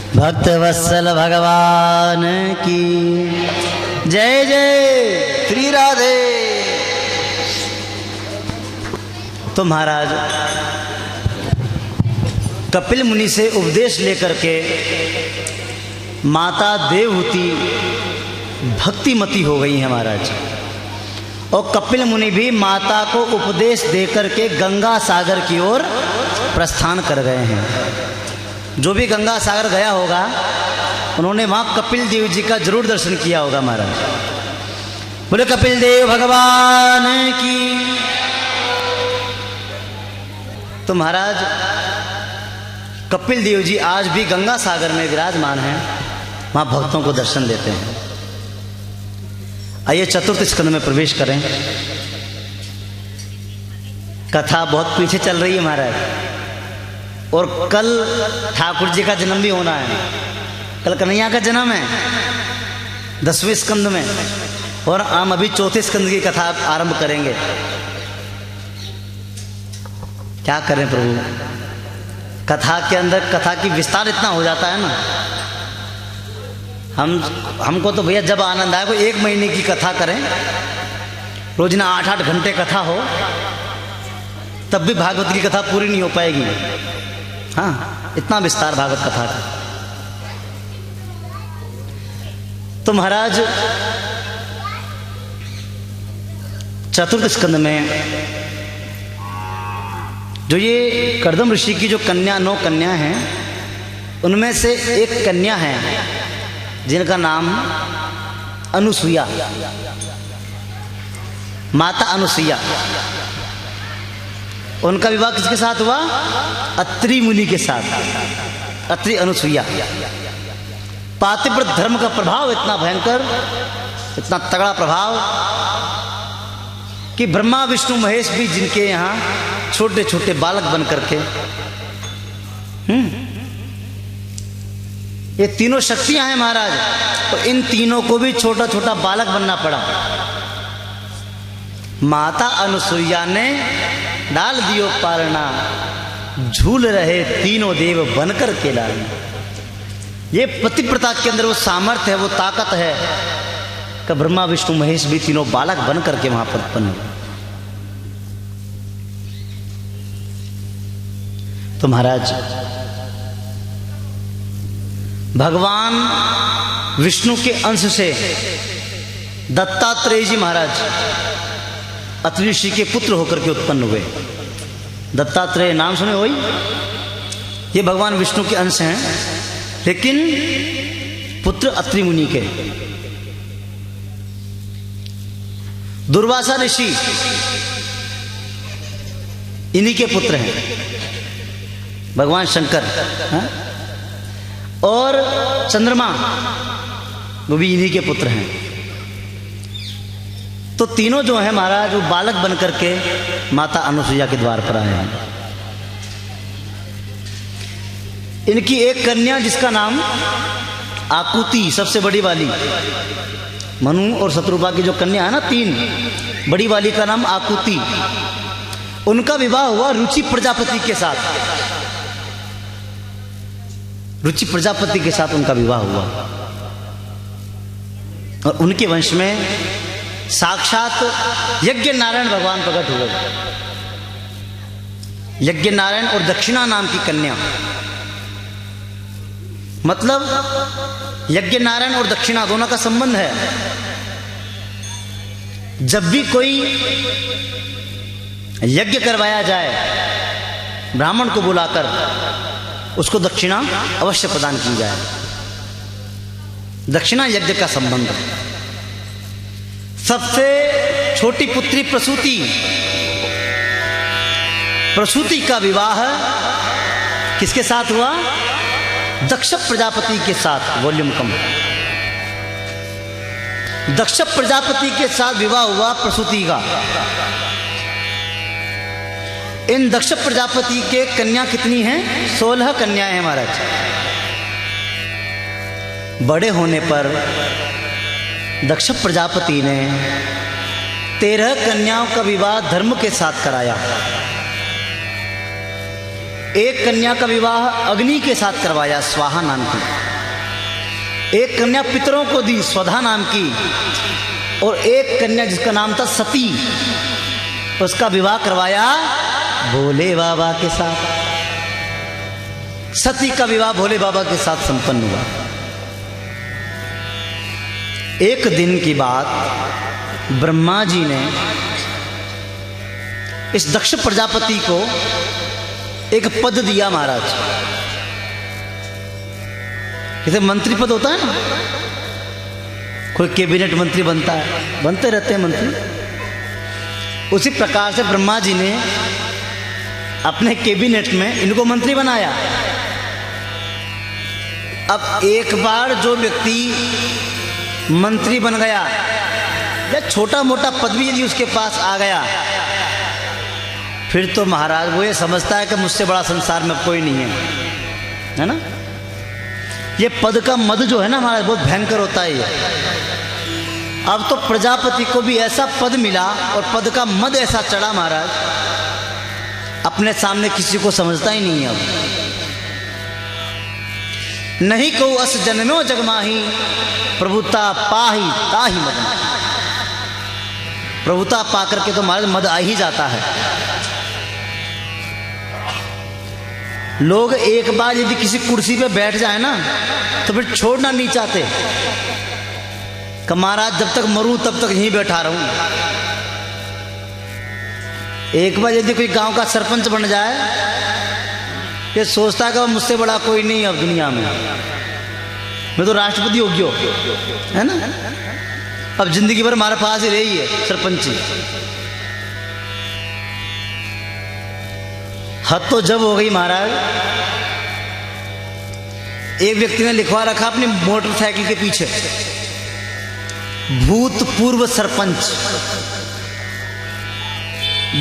भक्त वत्सल भगवान की जय जय श्री राधे। तो महाराज कपिल मुनि से उपदेश लेकर के माता देवहूति भक्तिमती हो गई है महाराज। और कपिल मुनि भी माता को उपदेश देकर के गंगा सागर की ओर प्रस्थान कर गए हैं। जो भी गंगा सागर गया होगा उन्होंने वहाँ कपिल देव जी का जरूर दर्शन किया होगा महाराज। बोले कपिल देव भगवान की। तो महाराज कपिल देव जी आज भी गंगा सागर में विराजमान हैं, वहाँ भक्तों को दर्शन देते हैं। आइए चतुर्थ स्कंद में प्रवेश करें। कथा बहुत पीछे चल रही है महाराज, और कल ठाकुर जी का जन्म भी होना है। कल कन्हैया का जन्म है 10वें स्कंद में, और हम अभी चौथे स्कंद की कथा आरंभ करेंगे। क्या करें प्रभु, कथा के अंदर कथा की विस्तार इतना हो जाता है ना। हमको तो भैया जब आनंद आए, कोई 1 महीने की कथा करें, रोजना 8-8 घंटे कथा हो, तब भी भागवत की कथा पूरी नहीं हो पाएगी। हाँ, इतना विस्तार भागवत कथा का। तो महाराज चतुर्थ स्कंद में जो ये कर्दम ऋषि की जो कन्या 9 कन्या हैं, उनमें से एक कन्या है जिनका नाम अनुसुईया, माता अनुसुईया। उनका विवाह किसके साथ हुआ? अत्रि मुनि के साथ। अत्रि अनुसुईया। पातिव्रत धर्म का प्रभाव इतना भयंकर, इतना तगड़ा प्रभाव कि ब्रह्मा विष्णु महेश भी जिनके यहाँ छोटे छोटे बालक बन करके, ये तीनों शक्तियां हैं महाराज, तो इन तीनों को भी छोटा छोटा बालक बनना पड़ा। माता अनुसुईया ने डाल दियो पालना, झूल रहे तीनों देव बनकर के लाल। ये पतिव्रता के अंदर वो सामर्थ्य है, वो ताकत है कि ब्रह्मा विष्णु महेश भी तीनों बालक बन करके वहां पर उत्पन्न हुए। तो महाराज भगवान विष्णु के अंश से दत्तात्रेय जी महाराज अत्रि ऋषि के पुत्र होकर के उत्पन्न हुए। दत्तात्रेय नाम सुने वही, ये भगवान विष्णु के अंश हैं, लेकिन पुत्र अत्रि मुनि के। दुर्वासा ऋषि इन्हीं के पुत्र हैं, भगवान शंकर। हाँ? और चंद्रमा वो भी इन्हीं के पुत्र हैं। तो तीनों जो है महाराज वो बालक बन करके माता अनुसुईया के द्वार पर आए हैं। इनकी एक कन्या जिसका नाम आकुति, सबसे बड़ी वाली, मनु और शत्रुपा की जो कन्या है ना 3, बड़ी वाली का नाम आकुति। उनका विवाह हुआ रुचि प्रजापति के साथ। रुचि प्रजापति के साथ उनका विवाह हुआ, और उनके वंश में साक्षात यज्ञ नारायण भगवान प्रकट हुए। यज्ञ नारायण और दक्षिणा नाम की कन्या, मतलब यज्ञ नारायण और दक्षिणा दोनों का संबंध है। जब भी कोई यज्ञ करवाया जाए, ब्राह्मण को बुलाकर उसको दक्षिणा अवश्य प्रदान की जाए। दक्षिणा यज्ञ का संबंध। सबसे छोटी पुत्री प्रसूति, प्रसूति का विवाह किसके साथ हुआ? दक्ष प्रजापति के साथ। वॉल्यूम कम। दक्ष प्रजापति के साथ विवाह हुआ प्रसूति का। इन दक्ष प्रजापति के कन्या कितनी हैं? 16 कन्याएं हैं महाराज। बड़े होने पर दक्ष प्रजापति ने 13 कन्याओं का विवाह धर्म के साथ कराया। एक कन्या का विवाह अग्नि के साथ करवाया, स्वाहा नाम की। एक कन्या पितरों को दी, स्वधा नाम की। और एक कन्या जिसका नाम था सती, उसका विवाह करवाया भोले बाबा के साथ। सती का विवाह भोले बाबा के साथ संपन्न हुआ। एक दिन की बात, ब्रह्मा जी ने इस दक्ष प्रजापति को एक पद दिया महाराज। जैसे मंत्री पद होता है ना, कोई कैबिनेट मंत्री बनता है, बनते रहते हैं मंत्री, उसी प्रकार से ब्रह्मा जी ने अपने कैबिनेट में इनको मंत्री बनाया। अब एक बार जो व्यक्ति मंत्री बन गया या छोटा मोटा पद भी यदि उसके पास आ गया, फिर तो महाराज वो ये समझता है कि मुझसे बड़ा संसार में कोई नहीं है ना। ये पद का मद जो है ना महाराज, बहुत भयंकर होता है ये। अब तो प्रजापति को भी ऐसा पद मिला और पद का मद ऐसा चढ़ा महाराज, अपने सामने किसी को समझता ही नहीं है। अब नहीं को अस जन्मो जगमाही, प्रभुता पाही ताही मद। प्रभुता पा करके तो महाराज मद आ ही जाता है। लोग एक बार यदि किसी कुर्सी पे बैठ जाए ना, तो फिर छोड़ना नहीं चाहते कि महाराज जब तक मरूं तब तक यहीं बैठा रहूं। एक बार यदि कोई गांव का सरपंच बन जाए, ये सोचता है कि मुझसे बड़ा कोई नहीं अब दुनिया में, मैं तो राष्ट्रपति हो गया है ना। अब जिंदगी भर हमारे पास ही रही है सरपंची। हद तो जब हो गई महाराज, एक व्यक्ति ने लिखवा रखा अपनी मोटरसाइकिल के पीछे, भूतपूर्व सरपंच।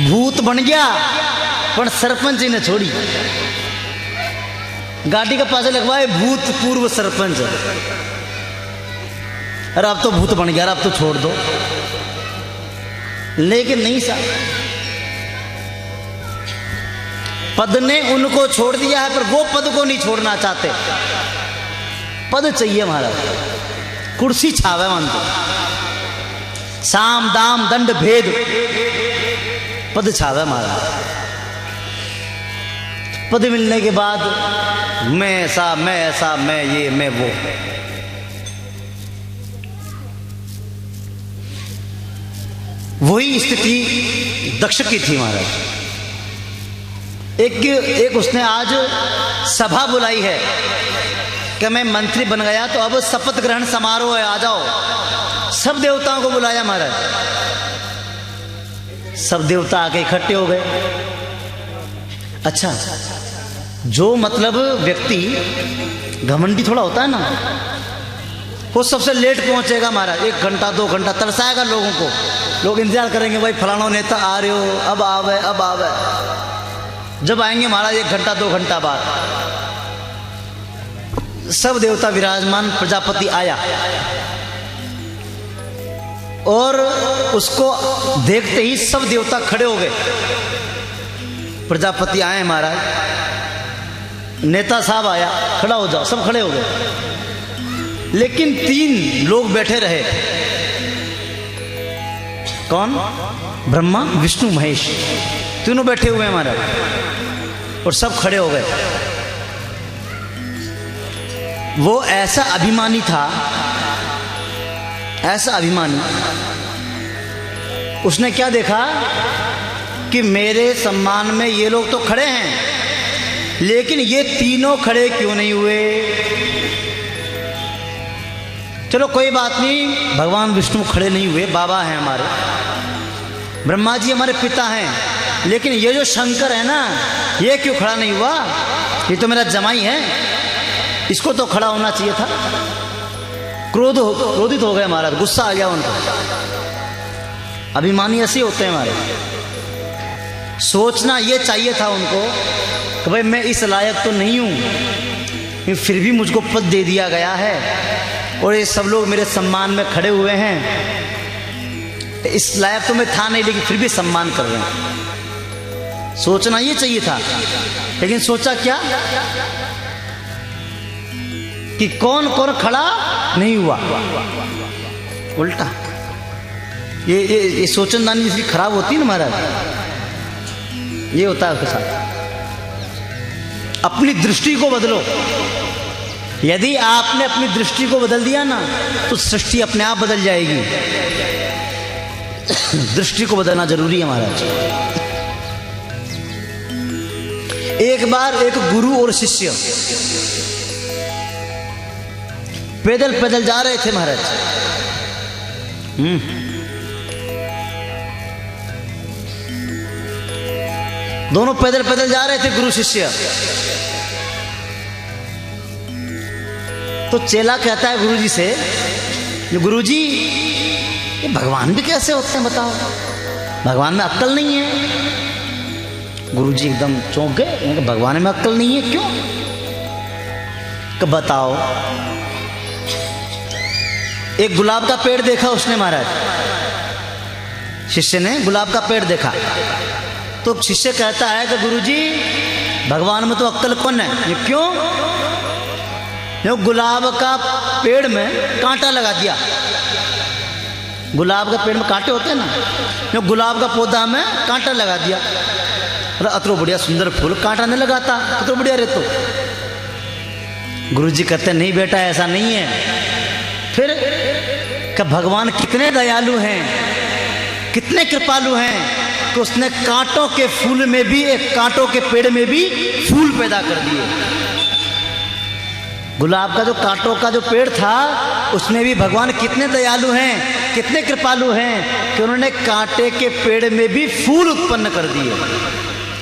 भूत बन गया पर सरपंच ही ने छोड़ी। गाड़ी के पास लिखवाए भूतपूर्व सरपंच। अरे अब तो भूत बन गया, अब तो छोड़ दो। लेकिन नहीं साहब, पद ने उनको छोड़ दिया है, पर वो पद को नहीं छोड़ना चाहते। पद चाहिए महाराज, कुर्सी छावे मानते, साम दाम दंड भेद, पद छावे महाराज। पद मिलने के बाद मैं ऐसा, मैं ऐसा, मैं ये, मैं वो। वही स्थिति दक्ष की थी महाराज। एक उसने आज सभा बुलाई है कि मैं मंत्री बन गया, तो अब शपथ ग्रहण समारोह है, आ जाओ। सब देवताओं को बुलाया महाराज। सब देवता आके इकट्ठे हो गए। अच्छा, जो मतलब व्यक्ति घमंडी थोड़ा होता है ना, वो सबसे लेट पहुंचेगा महाराज। 1 घंटा 2 घंटा तरसाएगा लोगों को। लोग इंतजार करेंगे, भाई फलाना नेता आ रहे हो, अब आवे, अब आवे। जब आएंगे महाराज 1 घंटा 2 घंटा बाद, सब देवता विराजमान, प्रजापति आया और उसको देखते ही सब देवता खड़े हो गए। प्रजापति आए महाराज, नेता साहब आया, खड़ा हो जाओ, सब खड़े हो गए। लेकिन 3 लोग बैठे रहे। कौन? ब्रह्मा विष्णु महेश, तीनों बैठे हुए हैं महाराज, और सब खड़े हो गए। वो ऐसा अभिमानी था, ऐसा अभिमानी। उसने क्या देखा कि मेरे सम्मान में ये लोग तो खड़े हैं, लेकिन ये तीनों खड़े क्यों नहीं हुए? चलो कोई बात नहीं, भगवान विष्णु खड़े नहीं हुए, बाबा हैं हमारे, ब्रह्मा जी हमारे पिता हैं, लेकिन ये जो शंकर है ना, ये क्यों खड़ा नहीं हुआ? ये तो मेरा जमाई है, इसको तो खड़ा होना चाहिए था। क्रोधित हो गए महाराज, गुस्सा आ गया उनको। अभिमानी ऐसे होते हैं हमारे। सोचना ये चाहिए था उनको कि भाई मैं इस लायक तो नहीं हूं, फिर भी मुझको पद दे दिया गया है और ये सब लोग मेरे सम्मान में खड़े हुए हैं। इस लायक तो मैं था नहीं, लेकिन फिर भी सम्मान कर रहे हैं। सोचना ये चाहिए था, लेकिन सोचा क्या कि कौन कौन खड़ा नहीं हुआ, उल्टा। ये सोचनदानी जिसकी खराब होती है ना महाराज, ये होता है उसके साथ। अपनी दृष्टि को बदलो। यदि आपने अपनी दृष्टि को बदल दिया ना तो सृष्टि अपने आप बदल जाएगी। दृष्टि को बदलना जरूरी है महाराज। एक बार एक गुरु और शिष्य पैदल पैदल जा रहे थे महाराज। दोनों पैदल पैदल जा रहे थे गुरु शिष्य। तो चेला कहता है गुरुजी से, गुरुजी ये भगवान भी कैसे होते हैं बताओ, भगवान में अक्ल नहीं है। गुरुजी एकदम चौंक गए, भगवान में अक्ल नहीं है क्यों? कि बताओ। एक गुलाब का पेड़ देखा उसने महाराज, शिष्य ने गुलाब का पेड़ देखा। तो शिष्य कहता है कि गुरुजी भगवान में तो अक्ल कौन है? ये क्यों? जो गुलाब का पेड़ में कांटा लगा दिया। गुलाब का पेड़ में कांटे होते हैं ना, जो गुलाब का पौधा में कांटा लगा दिया। अरे अतरो बढ़िया सुंदर फूल, कांटा नहीं लगाता, अतरो बढ़िया रे। तो गुरुजी कहते नहीं बेटा ऐसा नहीं है। फिर कि भगवान कितने दयालु हैं, कितने कृपालु हैं कि उसने कांटों के फूल में भी, एक कांटों के पेड़ में भी फूल पैदा कर दिए। गुलाब का जो कांटों का जो पेड़ था उसमें भी भगवान कितने दयालु हैं, कितने कृपालु हैं कि उन्होंने कांटे के पेड़ में भी फूल उत्पन्न कर दिए।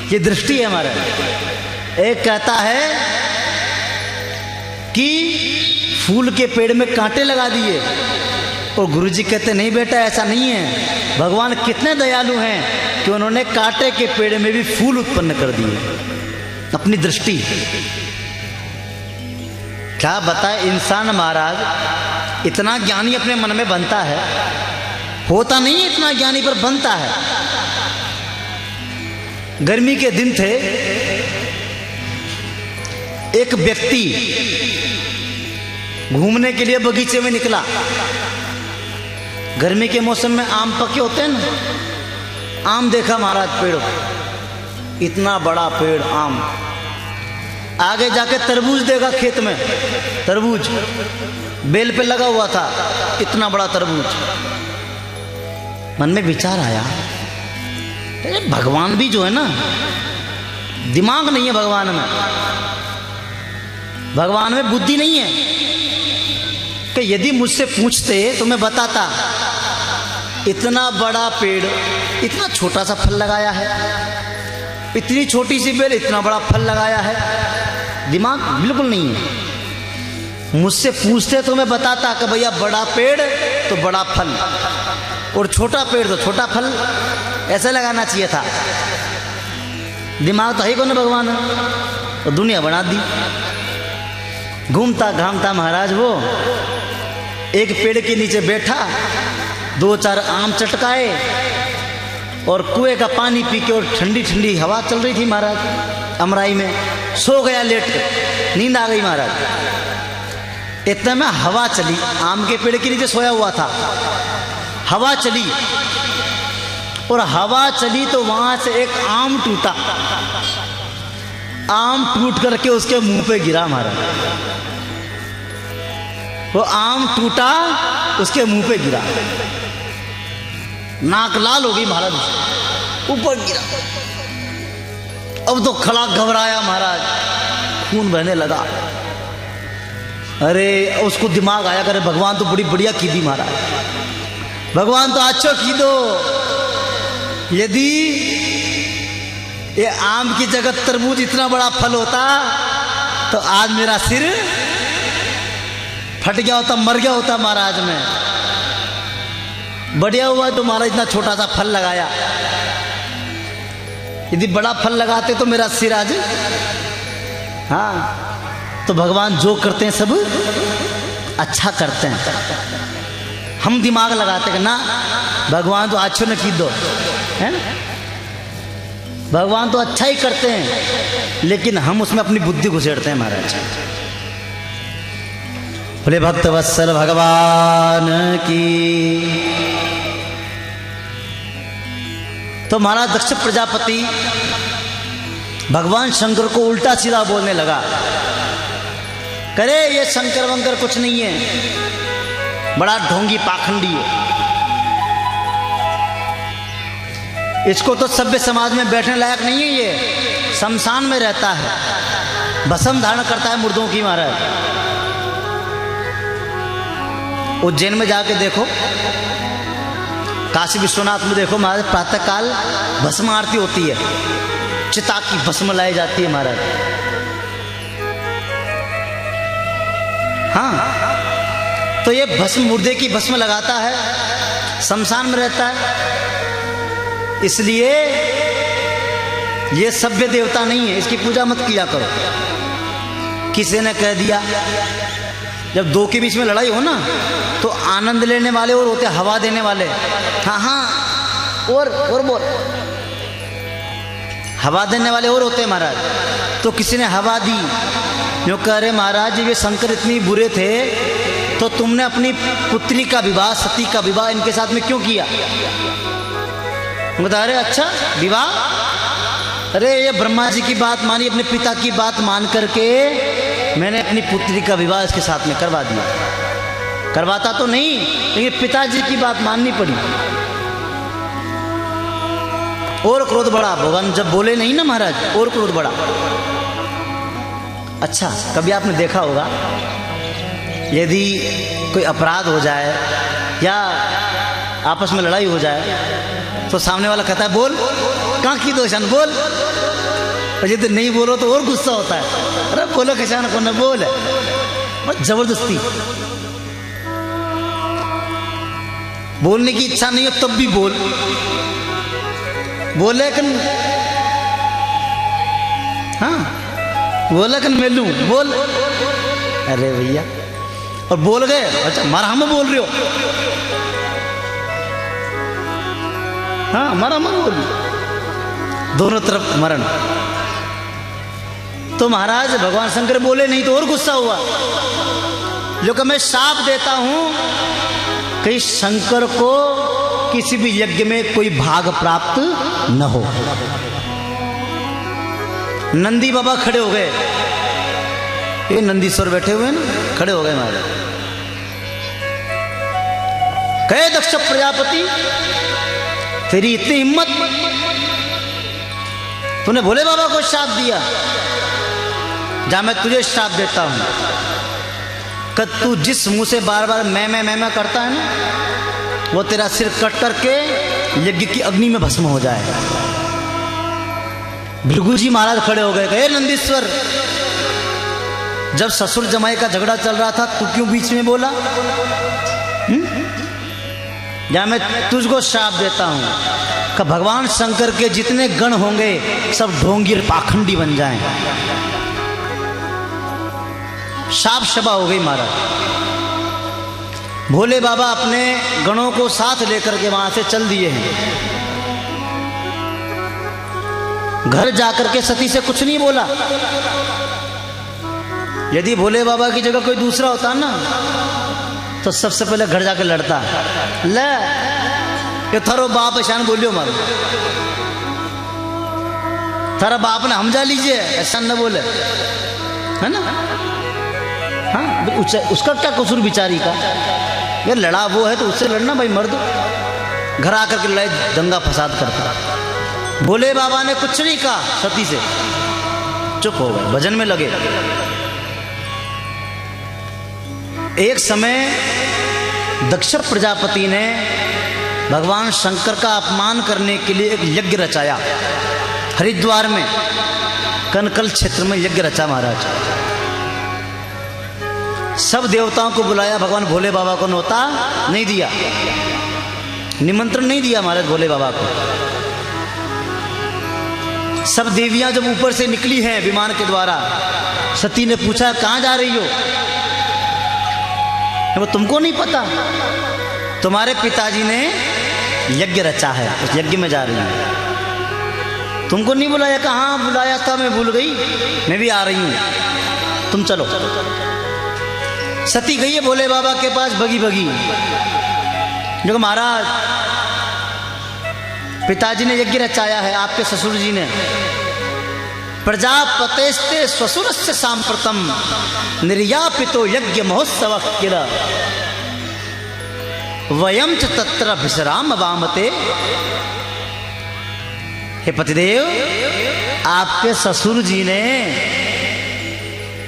ये दृष्टि है हमारा। एक कहता है कि फूल के पेड़ में कांटे लगा दिए, और गुरुजी कहते नहीं बेटा ऐसा नहीं है, भगवान कितने दयालु हैं कि उन्होंने कांटे के पेड़ में भी फूल उत्पन्न कर दिए। अपनी दृष्टि। क्या बताए इंसान महाराज इतना ज्ञानी अपने मन में बनता है, होता नहीं है इतना ज्ञानी पर बनता है। गर्मी के दिन थे, एक व्यक्ति घूमने के लिए बगीचे में निकला। गर्मी के मौसम में आम पके होते हैं ना, आम देखा महाराज पेड़, इतना बड़ा पेड़ आम। आगे जाके तरबूज देखा खेत में, तरबूज बेल पे लगा हुआ था, इतना बड़ा तरबूज। मन में विचार आया, भगवान भी जो है ना, दिमाग नहीं है भगवान में, भगवान में बुद्धि नहीं है कि यदि मुझसे पूछते तो मैं बताता इतना बड़ा पेड़ इतना छोटा सा फल लगाया है, इतनी छोटी सी बेल इतना बड़ा फल लगाया है। दिमाग बिल्कुल नहीं है। मुझसे पूछते तो मैं बताता कि भैया बड़ा पेड़ तो बड़ा फल, और छोटा पेड़ तो छोटा फल, ऐसे लगाना चाहिए था। दिमाग तो है कौन भगवान, तो दुनिया बना दी। घूमता घामता महाराज वो एक पेड़ के नीचे बैठा, 2-4 आम चटकाए और कुएं का पानी पी के, और ठंडी ठंडी हवा चल रही थी महाराज अमराई में। सो गया लेट के, नींद आ गई महाराज। इतने में हवा चली, आम के पेड़ के नीचे सोया हुआ था, हवा चली, और हवा चली तो वहां से एक आम टूटा। आम टूट करके उसके मुंह पे गिरा महाराज। वो आम टूटा उसके मुंह पे गिरा, नाक लाल हो गई महाराज, ऊपर गिरा। अब तो खड़ा घबराया महाराज, खून बहने लगा। अरे उसको दिमाग आया, करे भगवान तो बड़ी बढ़िया की दी महाराज, भगवान तो अच्छा की दो। यदि ये आम की जगह तरबूज इतना बड़ा फल होता तो आज मेरा सिर फट गया होता, मर गया होता महाराज में। बढ़िया हुआ तो महाराज इतना छोटा सा फल लगाया, यदि बड़ा फल लगाते तो मेरा सिर आज। हाँ, तो भगवान जो करते हैं सब अच्छा करते हैं। हम दिमाग लगाते हैं ना, भगवान तो अच्छो न की दो, है ना। भगवान तो अच्छा ही करते हैं, लेकिन हम उसमें अपनी बुद्धि घुसेड़ते हैं महाराज। बोले भक्त वत्सल भगवान की। तो महाराज दक्ष प्रजापति भगवान शंकर को उल्टा सीधा बोलने लगा, करे ये शंकर वंकर कुछ नहीं है, बड़ा ढोंगी पाखंडी है, इसको तो सभ्य समाज में बैठने लायक नहीं है, ये शमशान में रहता है, भस्म धारण करता है मुर्दों की। महाराज उज्जैन में जाके देखो, काशी विश्वनाथ में देखो महाराज, प्रातःकाल भस्म आरती होती है, चिता की भस्म लाई जाती है महाराज। हाँ, तो ये भस्म मुर्दे की भस्म लगाता है, शमशान में रहता है, इसलिए ये सभ्य देवता नहीं है, इसकी पूजा मत किया करो। किसी ने कह दिया, जब दो के बीच में लड़ाई हो ना, तो आनंद लेने वाले और होते हवा देने वाले। हाँ हाँ, और बोल, हवा देने वाले और होते हैं महाराज। तो किसी ने हवा दी, जो कह रहे महाराज ये शंकर इतनी बुरे थे, तो तुमने अपनी पुत्री का विवाह, सती का विवाह इनके साथ में क्यों किया? बता रहे अच्छा विवाह, अरे ये ब्रह्मा जी की बात मानी, अपने पिता की बात मान करके मैंने अपनी पुत्री का विवाह इसके साथ में करवा दिया। करवाता तो नहीं, लेकिन पिताजी की बात माननी पड़ी। और क्रोध बढ़ा, भगवान जब बोले नहीं ना महाराज, और क्रोध बढ़ा। अच्छा, कभी आपने देखा होगा, यदि कोई अपराध हो जाए या आपस में लड़ाई हो जाए, तो सामने वाला कहता है बोल, कहाँ की दोषण बोल, और यदि नहीं बोलो तो और गुस्सा होता है, अरे बोलो किसान को न बोल, जबरदस्ती बोलने की इच्छा नहीं हो तब भी बोल, बोले लेकिन हाँ बोले लेकिन मैं लूं, बोल, अरे भैया, और बोल गए, अच्छा मारा हम बोल रहे हो, हाँ मारा हम बोल, दोनों तरफ मरण। तो महाराज भगवान शंकर बोले नहीं तो और गुस्सा हुआ, जो कि मैं शाप देता हूं कि शंकर को किसी भी यज्ञ में कोई भाग प्राप्त न हो। नंदी बाबा खड़े हो गए, ये नंदीश्वर बैठे हुए ना, खड़े हो गए महाराज। कहे दक्ष प्रजापति तेरी इतनी हिम्मत, तूने भोले बाबा को श्राप दिया, जा मैं तुझे श्राप देता हूं कि तू जिस मुंह से बार बार मैं करता है ना, वो तेरा सिर कट करके यज्ञ की अग्नि में भस्म हो जाए। भृगु जी महाराज खड़े हो गए, कहे नंदीश्वर जब ससुर जमाई का झगड़ा चल रहा था, तू क्यों बीच में बोला? या मैं तुझको श्राप देता हूं कि भगवान शंकर के जितने गण होंगे सब ढोंगी और पाखंडी बन जाएं। शाप शबा हो गई महाराज। भोले बाबा अपने गणों को साथ लेकर के वहां से चल दिए हैं। घर जाकर के सती से कुछ नहीं बोला। यदि भोले बाबा की जगह कोई दूसरा होता ना, तो सबसे पहले घर जाकर लड़ता, ले ये थारो बाप ऐसा बोलियो मारो, थारा बाप ने हमजा लीजिए, ऐसा न बोले, है ना? हाँ, उसका क्या कसूर बिचारी का? यार लड़ा वो है तो उससे लड़ना भाई, मर्द घर आकर के लड़ाई दंगा फसाद करता। भोले बाबा ने कुछ नहीं कहा, सती से चुप हो गए, भजन में लगे। एक समय दक्ष प्रजापति ने भगवान शंकर का अपमान करने के लिए एक यज्ञ रचाया। हरिद्वार में कनकल क्षेत्र में यज्ञ रचा महाराज। सब देवताओं को बुलाया, भगवान भोले बाबा को न्योता नहीं दिया, निमंत्रण नहीं दिया महाराज भोले बाबा को। सब देवियां जब ऊपर से निकली हैं विमान के द्वारा, सती ने पूछा कहां जा रही हो? वो तुमको नहीं पता, तुम्हारे पिताजी ने यज्ञ रचा है, उस यज्ञ में जा रही है। तुमको नहीं बुलाया? कहाँ बुलाया था, मैं भूल गई, मैं भी आ रही हूँ, तुम चलो। सती गई है भोले बाबा के पास बगी बगी, जो महाराज पिताजी ने यज्ञ रचाया है, आपके ससुर जी ने, प्रजापतेस्ते स्वसुरस्य सांप्रतम निर्यापितो यज्ञ महोत्सव किल वयम च तत्र विश्राम वामते। हे पतिदेव, आपके ससुर जी ने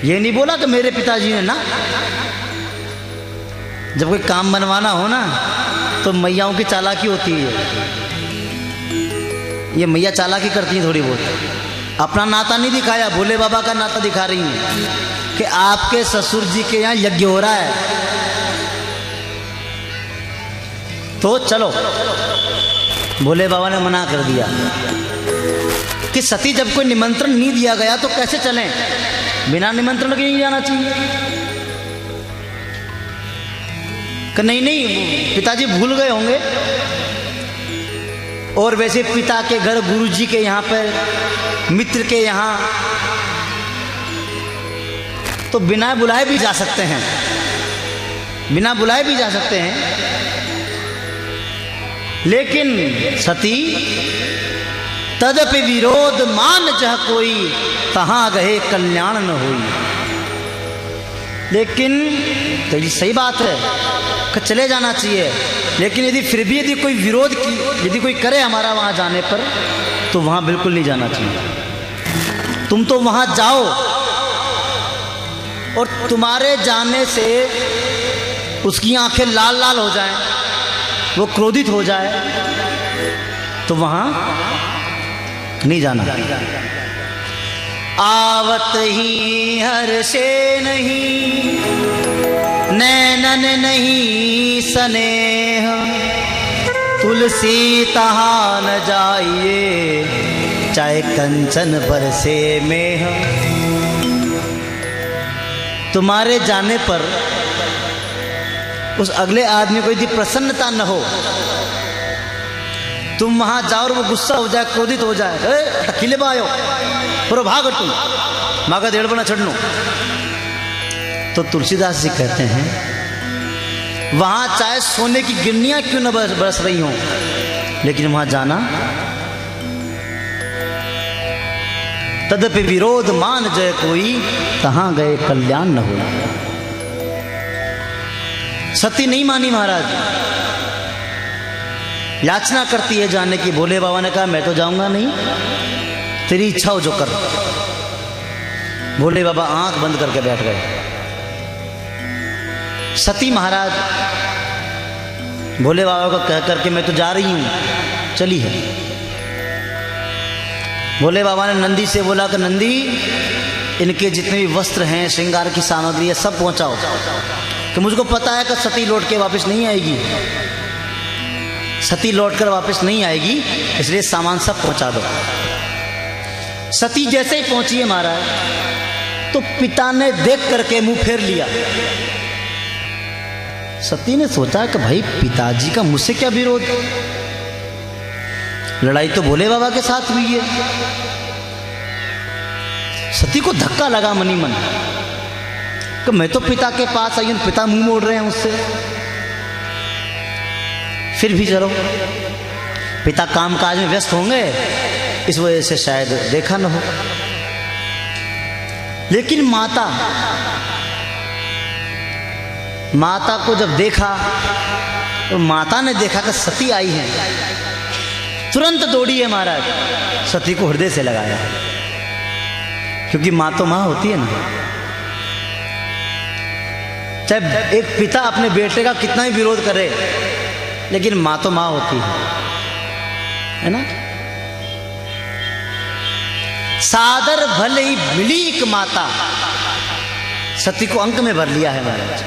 ये नहीं बोला कि मेरे पिताजी ने, ना। जब कोई काम बनवाना हो ना तो मैयाओं की चालाकी होती है, ये मैया चालाकी करती है थोड़ी बहुत। अपना नाता नहीं दिखाया, भोले बाबा का नाता दिखा रही है कि आपके ससुर जी के यहाँ यज्ञ हो रहा है, तो चलो। भोले बाबा ने मना कर दिया कि सती, जब कोई निमंत्रण नहीं दिया गया तो कैसे चलें? बिना निमंत्रण के नहीं जाना चाहिए। कि नहीं नहीं, पिताजी भूल गए होंगे, और वैसे पिता के घर, गुरुजी के यहाँ पर, मित्र के यहाँ तो बिना बुलाए भी जा सकते हैं, बिना बुलाए भी जा सकते हैं। लेकिन सती तदपि विरोध मान जह कोई, तहां गए कल्याण न होई। लेकिन तो ये सही बात है कि चले जाना चाहिए, लेकिन यदि फिर भी यदि कोई विरोध की, यदि कोई करे हमारा वहां जाने पर, तो वहां बिल्कुल नहीं जाना चाहिए। तुम तो वहां जाओ, और तुम्हारे जाने से उसकी आंखें लाल लाल हो जाएं, वो क्रोधित हो जाए, तो वहां नहीं जाना। आवत ही हर से नहीं, नैनन नहीं स्नेह, तुलसी तहा न जाइए, चाहे कंचन बरसे मेह। तुम्हारे जाने पर उस अगले आदमी को यदि प्रसन्नता न हो, तुम वहां जाओ और वो गुस्सा हो जाए, क्रोधित हो जाए, किले बायो पर भाग तुम मागा डेढ़ बना छड़नो, तो तुलसीदास जी कहते हैं वहां चाहे सोने की गिरनियां क्यों न बरस रही हों, लेकिन वहां जाना। तदपि विरोध मान जय कोई, तहां गए कल्याण न हो। सती नहीं मानी महाराज, याचना करती है जाने की। भोले बाबा ने कहा मैं तो जाऊंगा नहीं, तेरी इच्छा हो जो कर। भोले बाबा आंख बंद करके बैठ गए। सती महाराज भोले बाबा को कह करके मैं तो जा रही हूं, चली है। भोले बाबा ने नंदी से बोला कि नंदी, इनके जितने भी वस्त्र हैं, श्रृंगार की सामग्री है, सब पहुंचाओ, कि मुझको पता है कि सती लौट के वापस नहीं आएगी, सती लौटकर वापस नहीं आएगी, इसलिए सामान सब पहुंचा दो। सती जैसे ही पहुंची है महाराज, तो पिता ने देख करके मुंह फेर लिया। सती ने सोचा कि भाई पिताजी का मुझसे क्या विरोध, लड़ाई तो भोले बाबा के साथ हुई है। सती को धक्का लगा मनी मन कि मैं तो पिता के पास आई हूं, पिता मुंह मोड़ रहे हैं मुझसे। फिर भी चलो, पिता कामकाज में व्यस्त होंगे, इस वजह से शायद देखा न हो। लेकिन माता को जब देखा, तो माता ने देखा कि सती आई है, तुरंत दौड़ी है महाराज, सती को हृदय से लगाया, क्योंकि माँ तो माँ होती है ना। चाहे एक पिता अपने बेटे का कितना ही विरोध करे, लेकिन माँ तो माँ होती है ना। सादर भले ही मिली एक माता, सती को अंक में भर लिया है महाराज।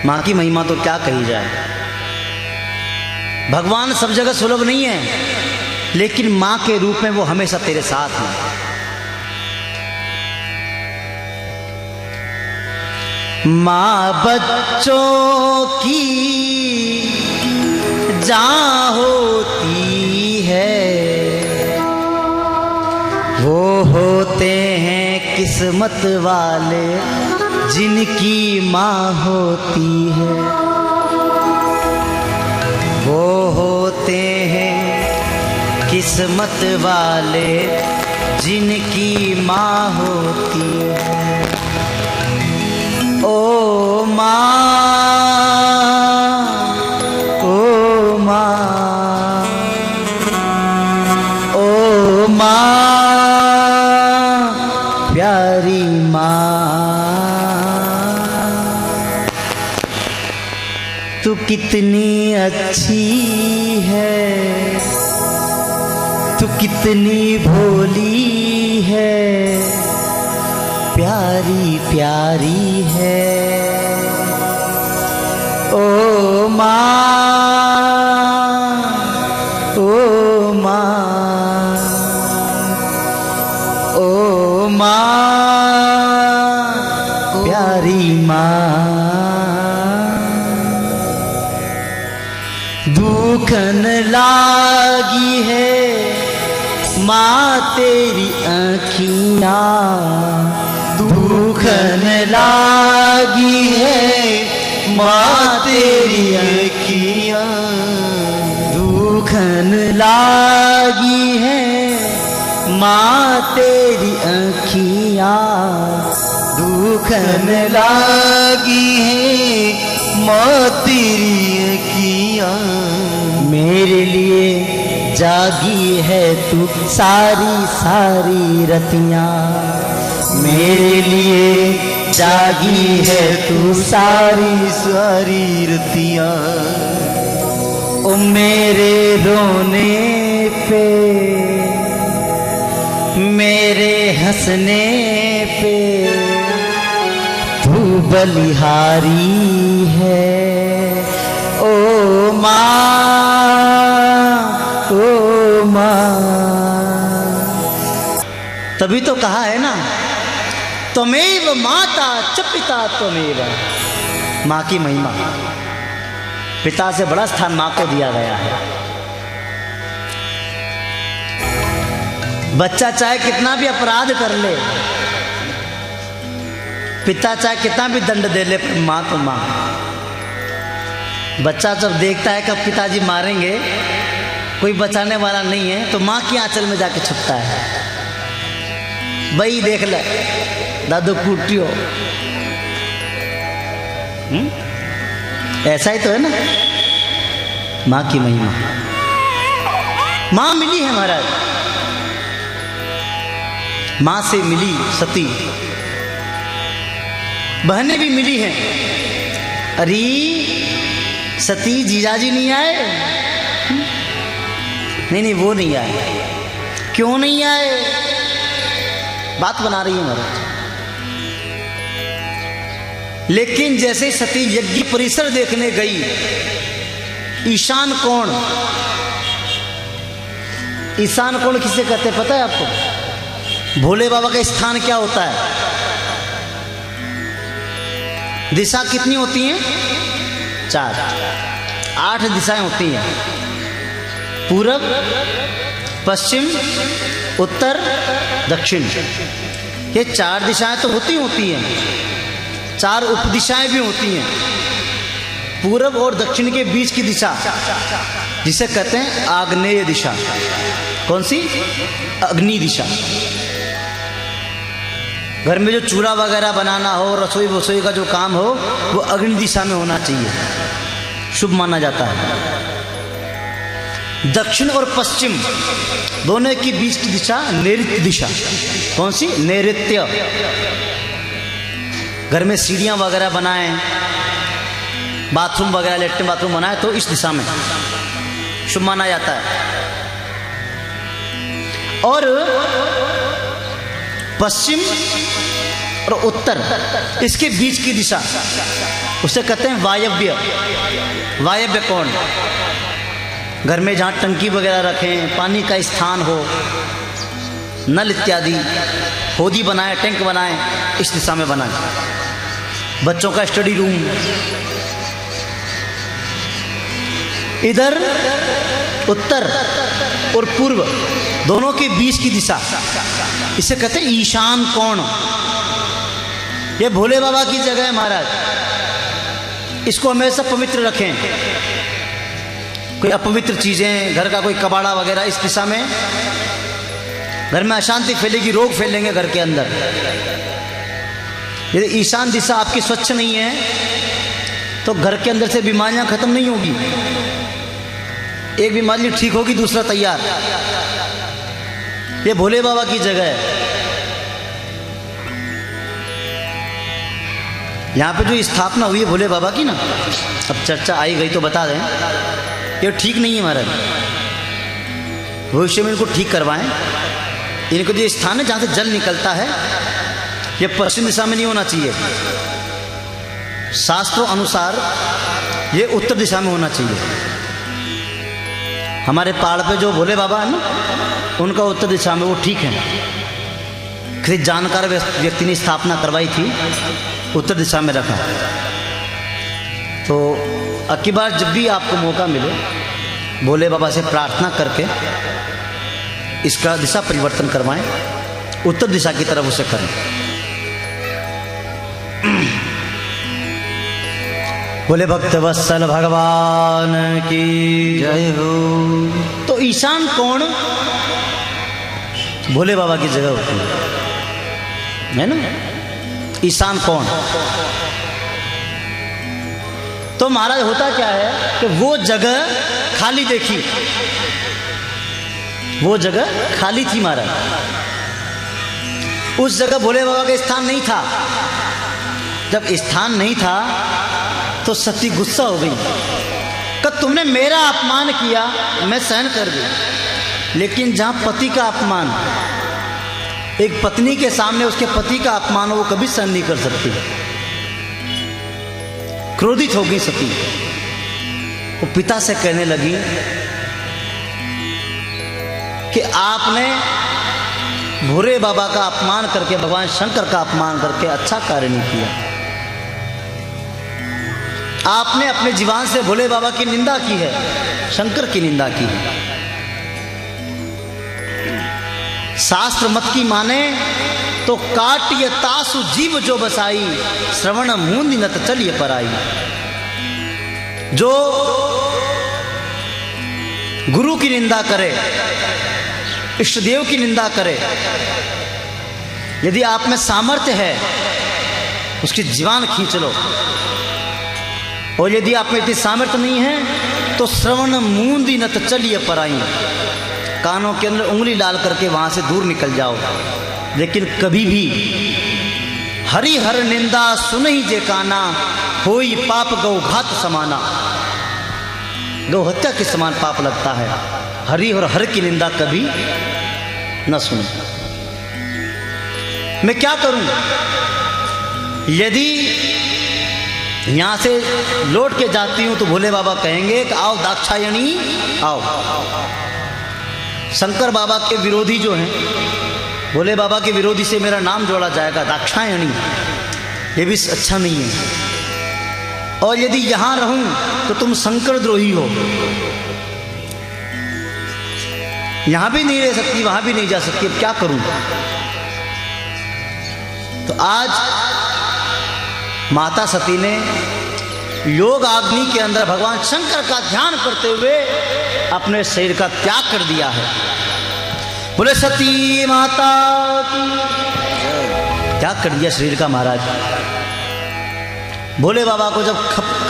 माँ की महिमा तो क्या कही जाए। भगवान सब जगह सुलभ नहीं है, लेकिन माँ के रूप में वो हमेशा तेरे साथ है। माँ बच्चों की जान होती है, वो होते हैं किस्मत वाले जिनकी माँ होती है, वो होते हैं किस्मत वाले जिनकी माँ होती है। ओ माँ, ओ माँ, ओ माँ, प्यारी माँ, तू कितनी अच्छी है, तू कितनी भोली है, प्यारी प्यारी है। ओ माँ, ओ माँ, ओ माँ, प्यारी माँ। दुखन लागी है माँ तेरी आँखियाँ, दुखन लागी है माँ तेरी आँखियाँ, दुखन लागी है माँ तेरी आँखियाँ, दुखन लागी है माँ तेरी आँखियाँ। मेरे लिए जागी है तू सारी सारी रतियाँ, मेरे लिए जागी है तू सारी सारी रतियाँ। ओ मेरे रोने पे, मेरे हंसने पे तू बलिहारी है। ओ माँ, ओ माँ, तभी तो कहा है ना, त्वमेव माता च पिता त्वमेव। माँ की महिमा, पिता से बड़ा स्थान माँ को दिया गया है। बच्चा चाहे कितना भी अपराध कर ले, पिता चाहे कितना भी दंड दे ले, माँ तो माँ। बच्चा जब देखता है कब पिताजी मारेंगे, कोई बचाने वाला नहीं है, तो माँ की आंचल में जाके छुपता है। भाई देख ले दादू कुटियो, ऐसा ही तो है ना माँ की महिमा। माँ मिली है महाराज, माँ से मिली सती, बहनें भी मिली हैं। अरे सती जीजाजी नहीं आए? नहीं वो नहीं आए। क्यों नहीं आए? बात बना रही है महाराज। लेकिन जैसे सती यज्ञ परिसर देखने गई, ईशान कोण, ईशान कोण किसे कहते हैं पता है आपको? भोले बाबा का स्थान क्या होता है? दिशा कितनी होती हैं? 4, 8 दिशाएं होती हैं। पूरब, पश्चिम, उत्तर, दक्षिण, ये 4 दिशाएं तो होती हैं। 4 उपदिशाएं भी होती हैं। पूरब और दक्षिण के बीच की दिशा जिसे कहते हैं आग्नेय दिशा। कौन सी? अग्नि दिशा। घर में जो चूल्हा वगैरह बनाना हो, रसोई का जो काम हो, वो अग्नि दिशा में होना चाहिए, शुभ माना जाता है। दक्षिण और पश्चिम दोनों के बीच की दिशा नैऋत्य दिशा। कौन सी? नैऋत्य। घर में सीढ़ियां वगैरह बनाएं, बाथरूम वगैरह, लेटरिन बाथरूम बनाए तो इस दिशा में शुभ माना जाता है। और पश्चिम और उत्तर, इसके बीच की दिशा उसे कहते हैं वायव्य। वायव्य कोण। घर में जहाँ टंकी वगैरह रखें, पानी का स्थान हो, नल इत्यादि, होदी बनाए, टैंक बनाए, इस दिशा में बनाए। बच्चों का स्टडी रूम इधर, उत्तर और पूर्व दोनों के बीच की दिशा, इसे कहते हैं ईशान कोण। ये भोले बाबा की जगह है महाराज, इसको हमेशा पवित्र रखें। कोई अपवित्र चीजें, घर का कोई कबाड़ा वगैरह, इस दिशा में घर में अशांति फैलेगी, रोग फैलेंगे घर के अंदर। यदि ईशान दिशा आपकी स्वच्छ नहीं है तो घर के अंदर से बीमारियां खत्म नहीं होगी। एक बीमारी ठीक होगी, दूसरा तैयार। ये भोले बाबा की जगह है। यहाँ पे जो स्थापना हुई है भोले बाबा की ना, अब चर्चा आई गई तो बता दें, ये ठीक नहीं है महाराज। भविष्य में इनको ठीक करवाएं। इनको जो स्थान है जहाँ से जल निकलता है, ये पश्चिम दिशा में नहीं होना चाहिए। शास्त्रों अनुसार ये उत्तर दिशा में होना चाहिए। हमारे पहाड़ पे जो भोले बाबा है ना, उनका उत्तर दिशा में, वो ठीक है। किसी जानकार व्यक्ति ने स्थापना करवाई थी, उत्तर दिशा में रखा। तो अगली बार जब भी आपको मौका मिले, भोले बाबा से प्रार्थना करके इसका दिशा परिवर्तन करवाएं, उत्तर दिशा की तरफ उसे करें। बोले भक्त वत्सल भगवान की जय हो। तो ईशान कोण भोले बाबा की जगह होती है ना, ईशान कोण। तो महाराज होता क्या है कि वो जगह खाली देखी, वो जगह खाली थी महाराज। उस जगह भोले बाबा का स्थान नहीं था। जब स्थान नहीं था तो सती गुस्सा हो गई कि तुमने मेरा अपमान किया, मैं सहन कर गई, लेकिन जहां पति का अपमान, एक पत्नी के सामने उसके पति का अपमान वो कभी सहन नहीं कर सकती। क्रोधित हो गई सती। वो पिता से कहने लगी कि आपने भोले बाबा का अपमान करके, भगवान शंकर का अपमान करके अच्छा कार्य नहीं किया। आपने अपने जीवन से भोले बाबा की निंदा की है, शंकर की निंदा की है। शास्त्र मत की माने तो काटिय तासु जीव जो बसाई, श्रवण मूंदी नत चलिए पराई। जो गुरु की निंदा करे, इष्ट देव की निंदा करे, यदि आप में सामर्थ्य है उसकी जीवान खींच लो, और यदि आप में इतनी सामर्थ्य नहीं है तो श्रवण मूंदी नत चलिए पराई, कानों के अंदर उंगली डाल करके वहां से दूर निकल जाओ। लेकिन कभी भी हरि हर निंदा सुन ही जे काना, होई पाप गौ घात समाना। गौ हत्या के समान पाप लगता है। हरि और हर की निंदा कभी न सुने। मैं क्या करूं? यदि यहां से लौट के जाती हूं तो भोले बाबा कहेंगे कि आओ दाक्षायणी आओ। शंकर बाबा के विरोधी जो हैं, भोले बाबा के विरोधी से मेरा नाम जोड़ा जाएगा, दाक्षायणी। ये भी अच्छा नहीं है। और यदि यहां रहूं तो तुम शंकर द्रोही हो। यहां भी नहीं रह सकती, वहां भी नहीं जा सकती। अब क्या करूं? तो आज माता सती ने योग अग्नि के अंदर भगवान शंकर का ध्यान करते हुए अपने शरीर का त्याग कर दिया है। बोले सती माता की त्याग कर दिया शरीर का महाराज। भोले बाबा को जब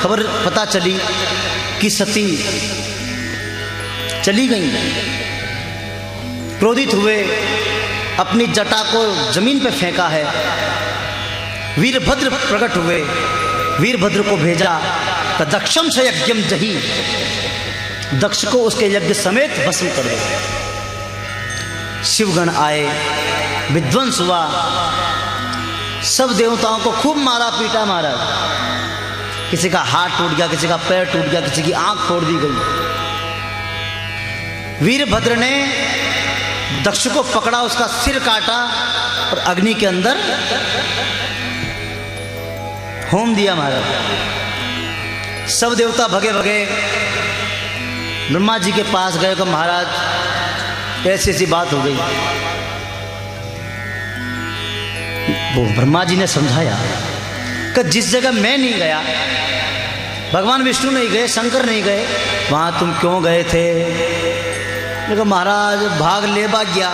खबर पता चली कि सती चली गई, क्रोधित हुए, अपनी जटा को जमीन पे फेंका है। वीरभद्र प्रकट हुए, वीरभद्र को भेजा तो दक्षम से यज्ञम जही, दक्ष को उसके यज्ञ समेत भस्म कर दो। शिवगण आए, विध्वंस हुआ, सब देवताओं को खूब मारा पीटा महाराज। किसी का हाथ टूट गया, किसी का पैर टूट गया, किसी की आंख फोड़ दी गई। वीरभद्र ने दक्ष को पकड़ा, उसका सिर काटा और अग्नि के अंदर होम दिया महाराज। सब देवता भगे भगे ब्रह्मा जी के पास गए कि महाराज ऐसी ऐसी बात हो गई। वो ब्रह्मा जी ने समझाया कि जिस जगह मैं नहीं गया, भगवान विष्णु नहीं गए, शंकर नहीं गए, वहां तुम क्यों गए थे? देखो महाराज भाग ले भाग गया,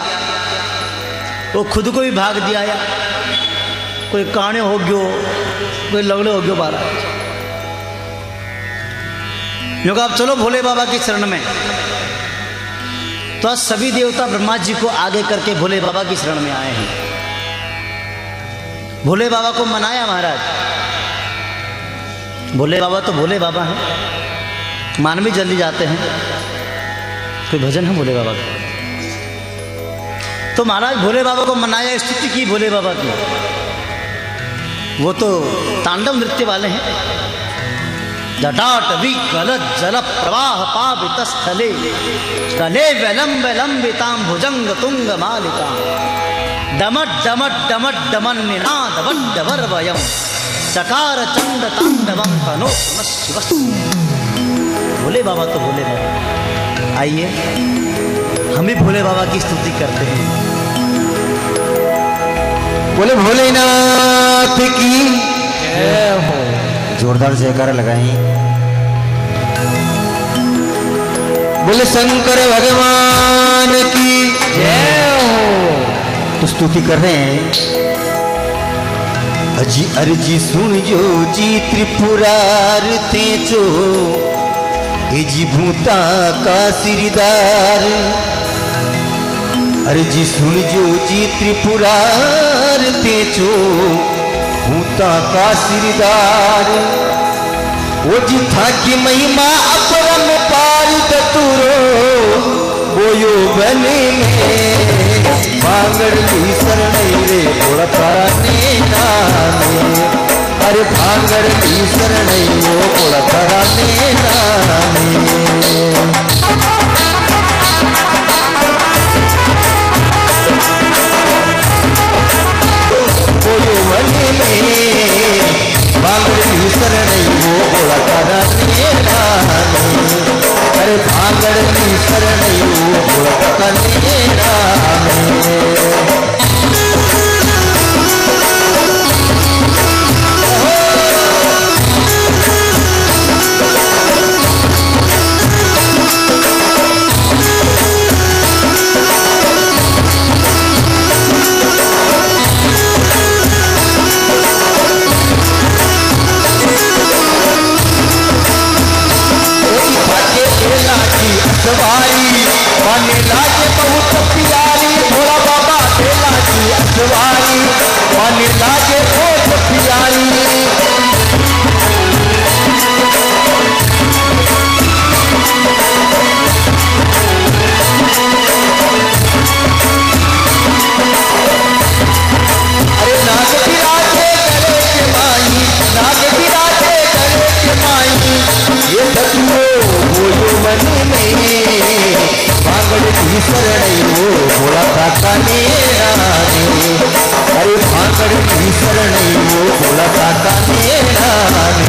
वो खुद को भी भाग दिया, या कोई काणे हो गयो, कोई लगड़े हो गयो महाराज। जो आप चलो भोले बाबा की शरण में, तो सभी देवता ब्रह्मा जी को आगे करके भोले बाबा की शरण में आए हैं। भोले बाबा को मनाया महाराज। भोले बाबा तो भोले बाबा हैं, मान भी जल्दी जाते हैं। कोई भजन है भोले बाबा का, तो महाराज भोले बाबा को मनाया, स्तुति की भोले बाबा की। वो तो तांडव नृत्य वाले हैं। जटाटवी गलत जल प्रवाह पावित स्थले कले विलंब लंबिताम भुजंग तुंग मालिका डमट डमट डमट डमन निनाद वड्डवर वयम चकार चंड तांडवम तनो शिव। भोले बाबा तो भोले बाबा। आइए हम भी भोले बाबा की स्तुति करते हैं। बोले भोलेनाथ की जय हो। जोरदार जयकारा लगाएं। बोले शंकर भगवान की जय हो। तो स्तुति कर रहे हैं। अजी अर्जी सुन जो जी त्रिपुरार तेजो ए जी भूता का सिरदार। अर्जी सुन जो जी त्रिपुरार तेजो भूता का सिरदार। वो जी था की महिमा अपरम पार दतुरो बोयो बने में भांगड़ की शरण रे थोड़ा ताराने नामे। अरे भांगड़ की शरण वो थोड़ा ताराने नामे। भांगड़ शरण वो बोला तारा नेरा। अरे भांगड़ की शरण वो बोला तारा नेरा। माने लागे बहुत प्यारी भोला बाबा बेला की अखबारी। माने लागे बहुत प्यारी। अरे नाग बिराजे करे के माई, नाग बिराजे करे के माई। ये धतुरो बोलो मन में भांगड़ की शरण वो भोला काका नेरा ने। अरे भांगड़ की शरण वो भोला काका नेरा ने।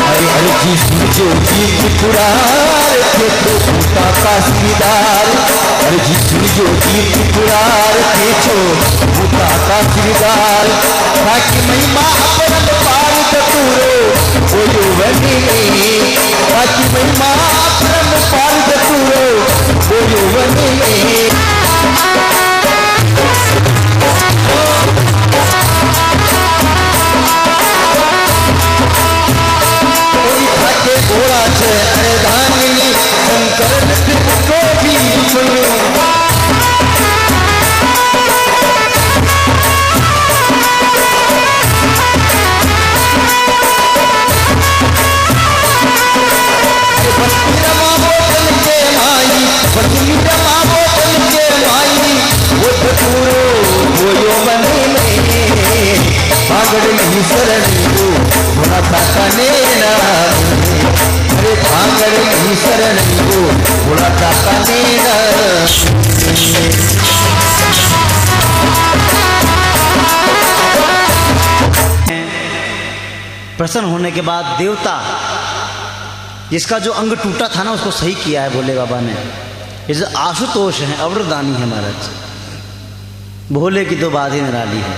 अरे अरे जी जो जी त्रिपुरार थे तो भूता का सिरदार। अरे जी जो जी त्रिपुरार थे तो भूता का सिरदार। ताकि महिमा अपरम पार दतुरो बोयो बने में। ताकि महिमा अपरम पार दतुरो बोयो बने में। घोड़ा छे अरे धानी शंकर को भी सुनो। बस्ती रमा बोतल के माई, बस्ती रमा बोतल के माई। वो धतूरो बोयो बने में भांगड़ की शरण वो भोला काका नेरा। अरे भांगड़ की शरण वो भोला काका नेरा। प्रसन्न होने के बाद देवता, जिसका जो अंग टूटा था ना, उसको सही किया है भोले बाबा ने। जैसे आशुतोष हैं, अवरदानी है महाराज, भोले की तो बात ही निराली है।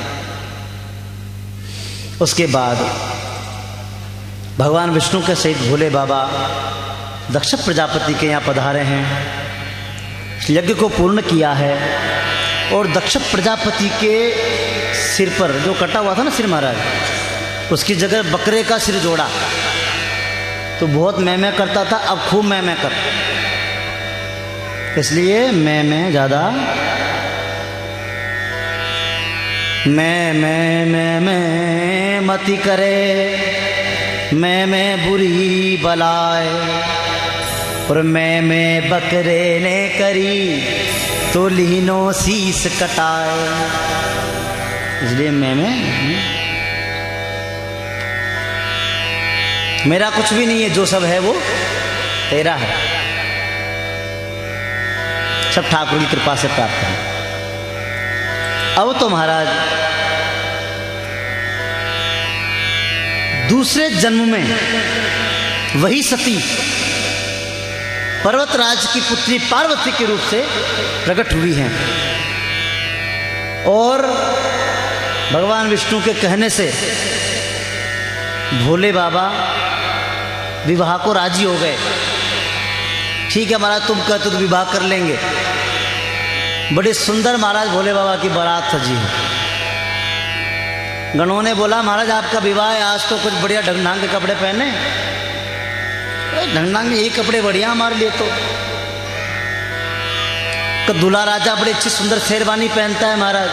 उसके बाद भगवान विष्णु के सहित भोले बाबा दक्ष प्रजापति के यहाँ पधारे हैं, यज्ञ को पूर्ण किया है। और दक्ष प्रजापति के सिर पर जो कटा हुआ था ना सिर महाराज, उसकी जगह बकरे का सिर जोड़ा। तो बहुत मैं करता था, अब खूब मैं कर, इसलिए मैं ज़्यादा मैं मति करे, मैं बुरी बलाए। और मैं बकरे ने करी तो लीनो शीस कटाए। इसलिए मैं मेरा कुछ भी नहीं है, जो सब है वो तेरा है, सब ठाकुर की कृपा से प्राप्त है। अब तो महाराज दूसरे जन्म में वही सती पर्वतराज की पुत्री पार्वती के रूप से प्रकट हुई हैं। और भगवान विष्णु के कहने से भोले बाबा विवाह को राजी हो गए। ठीक है महाराज, तुम कहते तो विवाह कर लेंगे। बड़ी सुंदर महाराज भोले बाबा की बारात सजी है। गणों ने बोला महाराज आपका विवाह है, आज तो कुछ बढ़िया ढंग ढंग के कपड़े पहने। ढंग ढंग यही कपड़े बढ़िया हमारे लिए तो दूल्हा राजा बड़ी अच्छी सुंदर शेरवानी पहनता है महाराज,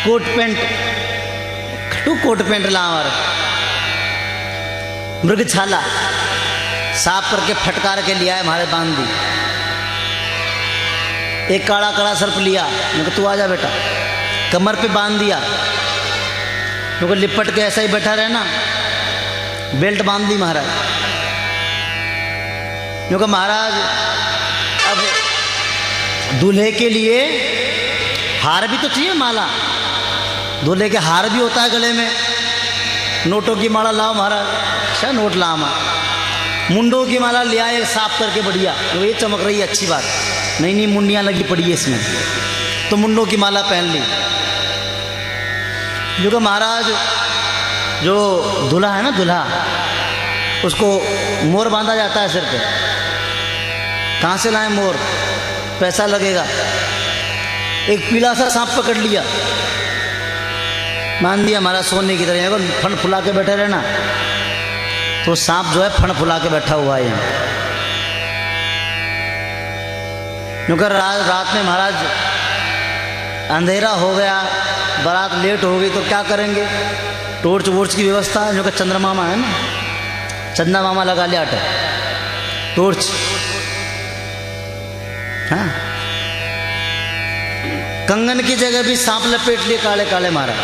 कोट पैंट, खटू कोट पैंट ला हमारा, मृगछाला साफ करके फटकार के लिया है हमारे, बांध दी। एक काड़ा काड़ा सर्प लिया, मैं कहा तू आजा बेटा, कमर पे बांध दिया, मैं को लिपट के ऐसा ही बैठा रहना, बेल्ट बांध दी महाराज। मैं कहा महाराज अब दूल्हे के लिए हार भी तो चाहिए, माला, दूल्हे के हार भी होता है गले में, नोटों की माला लाओ महाराज, अच्छा नोट ला माँ, मुंडों की माला ले आए साफ करके बढ़िया, तो ये चमक रही है, अच्छी बात, नई नई मुंडियाँ लगी पड़ी है इसमें, तो मुंडों की माला पहन ली। जो कि महाराज जो दूल्हा है ना, दूल्हा, उसको मोर बांधा जाता है सिर पे। कहाँ से लाए मोर, पैसा लगेगा। एक पीला सा सांप पकड़ लिया, मान दिया महाराज सोने की तरह, फंड फुला के बैठे रहना, तो सांप जो है फंड फुला के बैठा हुआ है यहाँ। क्योंकि रात में महाराज अंधेरा हो गया, बारात लेट हो गई, तो क्या करेंगे, टॉर्च वोर्च की व्यवस्था है, जो कि चंद्रमा मामा है ना, चंदा मामा लगा लिया टॉर्च, हाँ, कंगन की जगह भी सांप लपेट लिए काले काले महाराज।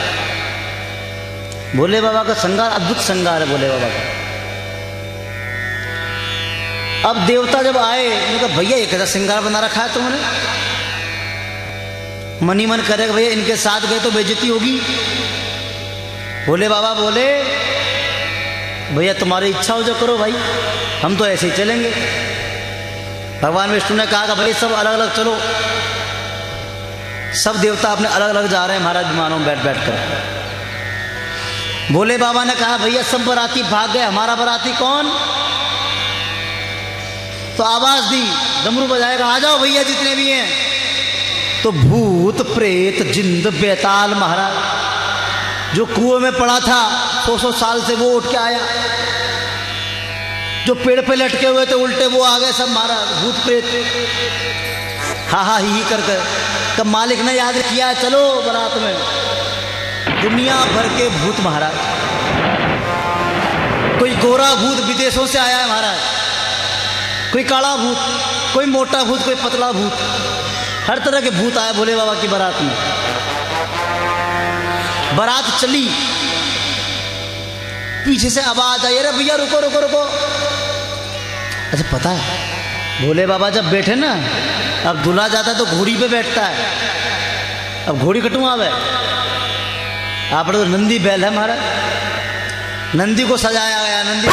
भोले बाबा का श्रृंगार अद्भुत श्रृंगार है भोले बाबा का। अब देवता जब आए, उन्होंने कहा भैया ये कैसा श्रृंगार बना रखा है तुमने, मनी मन करेगा भैया इनके साथ गए तो बेइज्जती होगी। भोले बाबा बोले भैया तुम्हारी इच्छा हो जो करो भाई, हम तो ऐसे ही चलेंगे। भगवान विष्णु ने कहा कि भाई सब अलग अलग चलो, सब देवता अपने अलग अलग जा रहे हैं महाराज विमानों में बैठ बैठ कर। भोले बाबा ने कहा भैया सब बराती भाग गए, हमारा बराती कौन, तो आवाज दी, डमरू बजाएगा, आ जाओ भैया जितने भी हैं। तो भूत प्रेत जिंद बेताल महाराज, जो कुएं में पड़ा था 100 साल से, वो उठ के आया, जो पेड़ पे लटके हुए थे उल्टे वो आ गए सब महाराज, भूत प्रेत हा हा ही करके। कब मालिक ने याद किया चलो बारात में, दुनिया भर के भूत महाराज, कोई गोरा भूत विदेशों से आया है महाराज, कोई काला भूत, कोई मोटा भूत, कोई पतला भूत, हर तरह के भूत आए भोले बाबा की बारात में। बारात चली, पीछे से आवाज आई, अरे भैया रुको रुको रुको। अच्छा पता है भोले बाबा जब बैठे ना, अब दूल्हा जाता है तो घोड़ी पे बैठता है, अब घोड़ी कटूँ आवे, आप तो नंदी बैल है महाराज, नंदी को सजाया गया, नंदी